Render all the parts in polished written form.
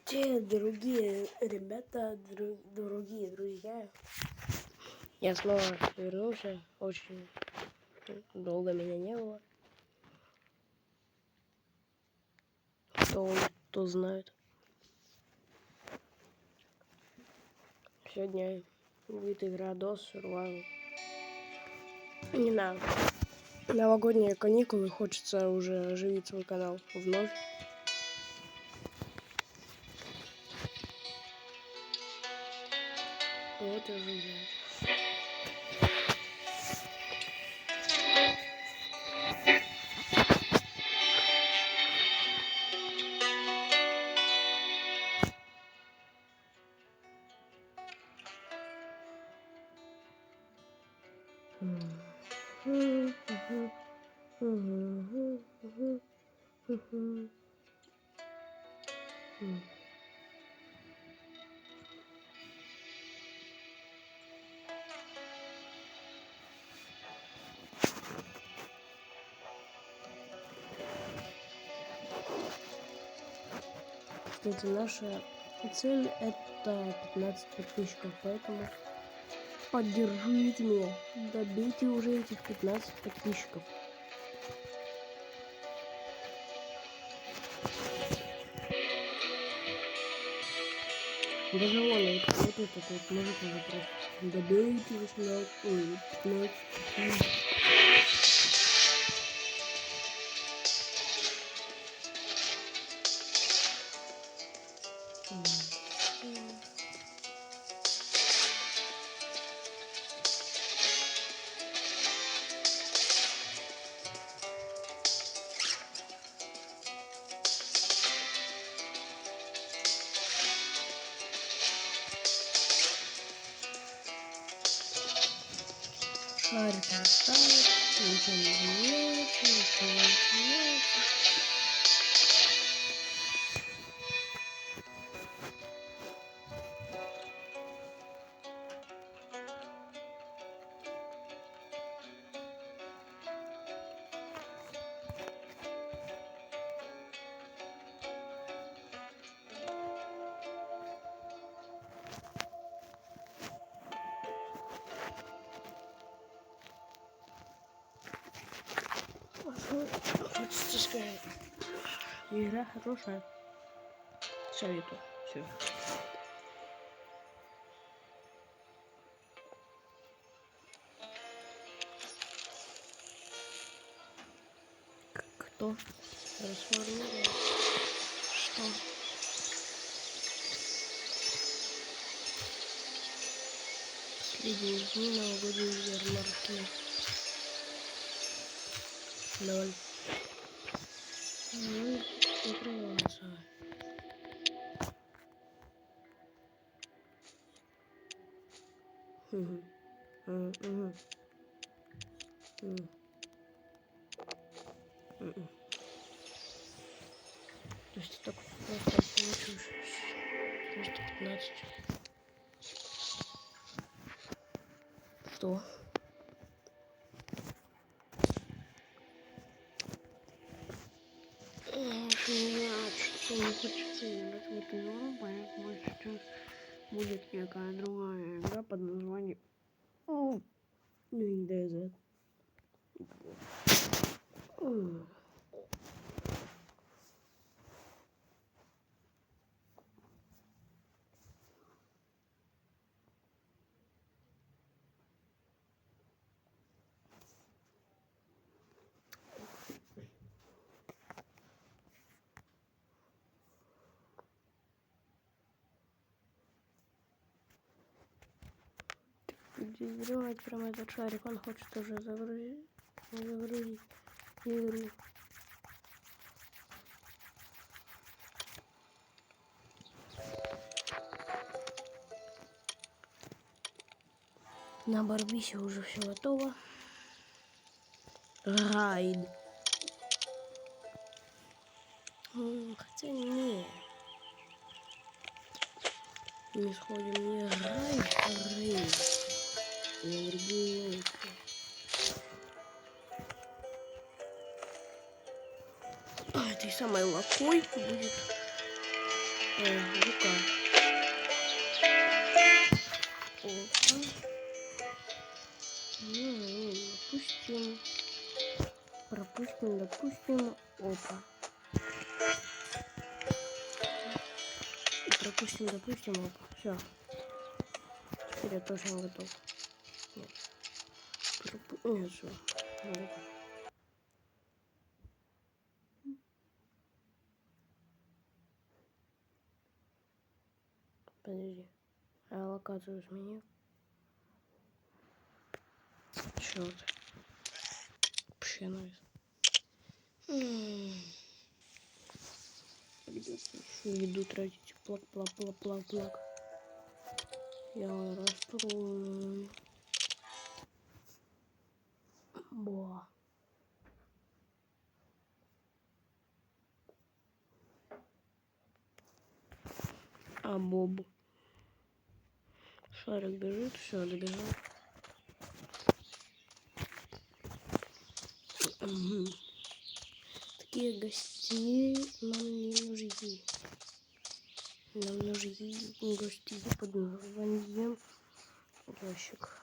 Те другие ребята, другие друзья. Я снова вернулся. Очень долго меня не было. Кто знает. Сегодня будет игра DOS Survival. Не надо. Новогодние каникулы, хочется уже оживить свой канал вновь. Вот оживляю. Кстати, наша цель это 15 подписчиков, поэтому поддержите меня, добейте уже этих 15 подписчиков. Даже вон, вот этот вот мужик уже просто добейте 15. Шарик оставит, ничего не изменяется, ничего не изменяется. Хочется сказать, игра хорошая, советую. Все. Кто расформирует что? Последние дни новогодней ярмарки. 0. Закрывается. То есть так просто получишь 315. Что? Что не хочется играть в эту игру, поэтому сейчас будет некая другая игра под названием DayZ. Сделать прямо этот шарик, он хочет уже загрузить игру. На Барбисе уже все готово. Райд. Хотя не. Не сходим не райд, а рейд. Я другие лайки. Этой самой лакой будет Лука. Опа. Ну, допустим. Пропустим, допустим. Опа. Пропустим, допустим. Опа. Все. Теперь я точно готов. Нет. Нет, все. Подожди. А локацию изменил. Черт. Вообще найс. Придется еще еду тратить. Плак. Я расстроен. Боа. А Боб. Шарик бежит, все, добежал. Угу. Такие гости нам не нужны. Нам нужны гости под названием ящик.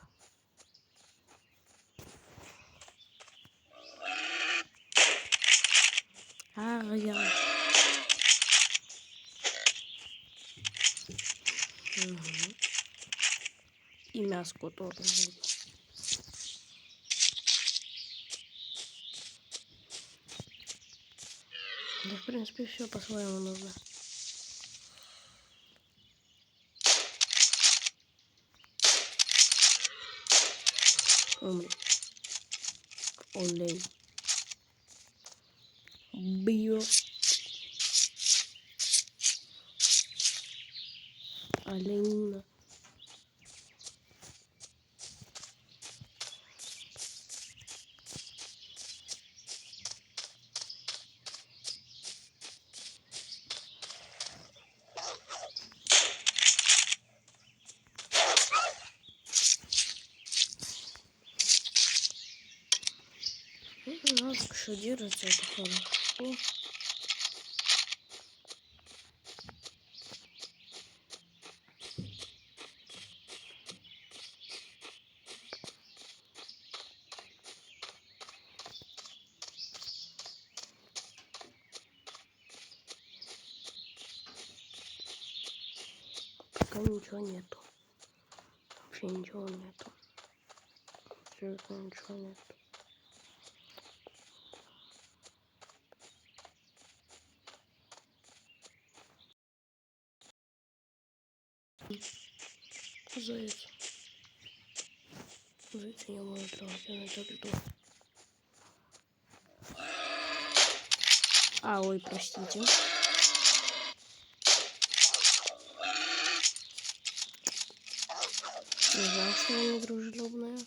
Я. Угу. И мяско тоже будет. Да, в принципе, все по-своему нужно. Умри. Олень. Био. Оленина. Ну, что держится, это хорошо. Пока ничего нету. Вообще ничего нету. Абсолютно ничего нету. Заяц. Зайца я могу трогать, она так жду. Ой, простите. Не знаю, что она недружелюбная.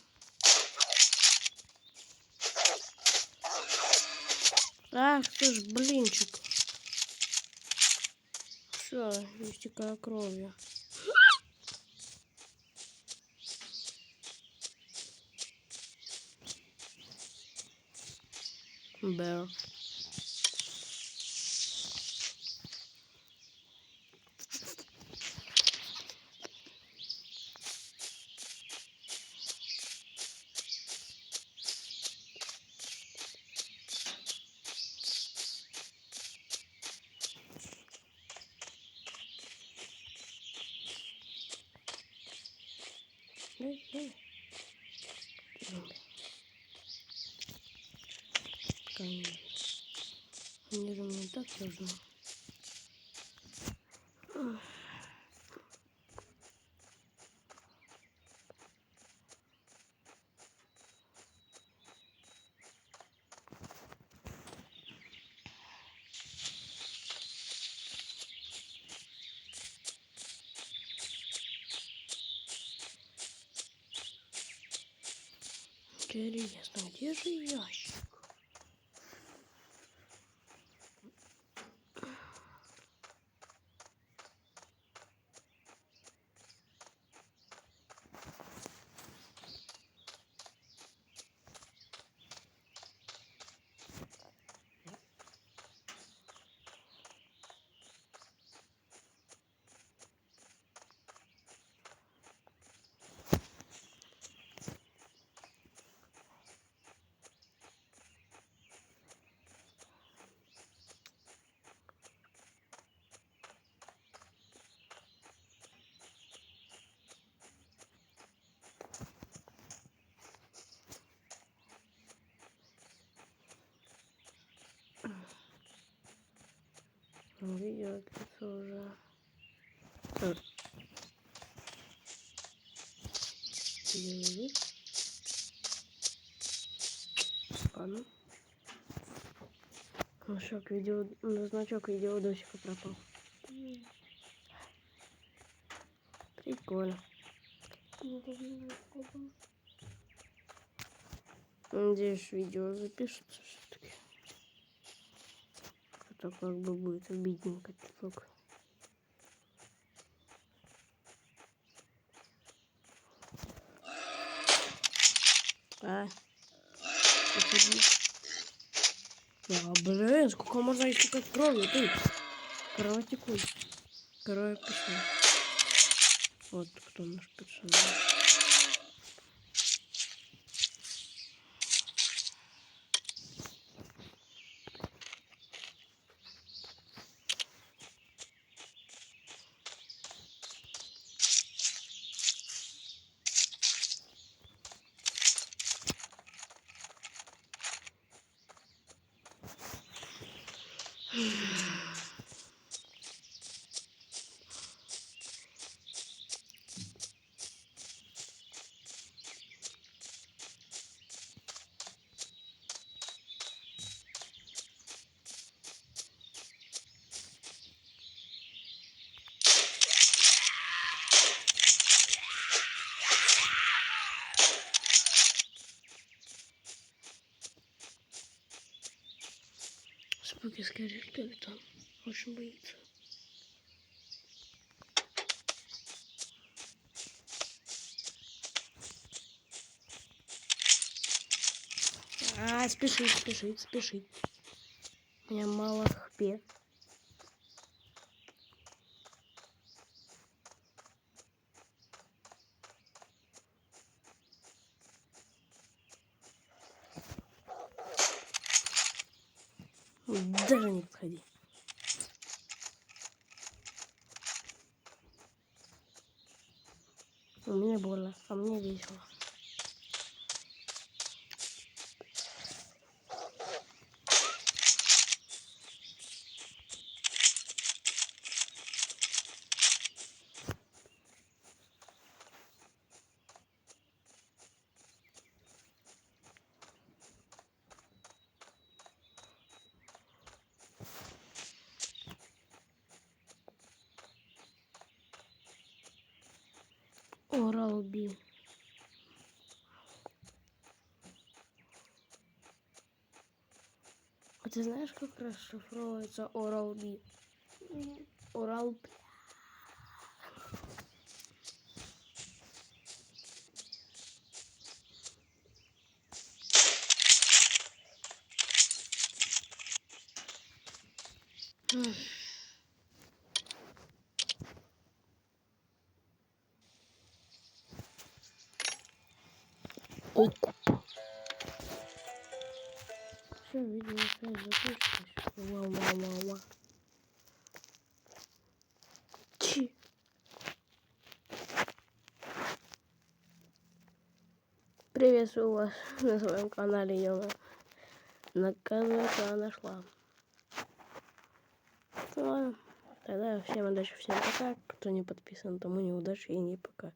Ах ты ж, блинчик. Все, истекаю кровью. Bear. Конечно. Они же мне так нужны. Интересно, где же ящик? Видео длится уже. Ладно. Значок видео досика пропал. Прикольно. Надеюсь, видео запишется все-таки. Это как бы будет обидненько чуток. Блин, сколько можно истекать кровью, ты? Кровотекуй. Кровописный. Вот кто наш персонаж. Спуки скорее, кто там очень боится. Спешит. У меня мало хп. Даже не подходи. Мне больно, а мне весело. Орал-Би. А ты знаешь, как расшифровывается Орал-Би? Орал. Окуп. Все, видео опять запустилось. Ва-ва-ва-ва. Чи. Приветствую вас на своем канале, Йома. Наконец-то она нашла. Ну ладно. Тогда всем удачи, всем пока. Кто не подписан, тому неудачи и не пока.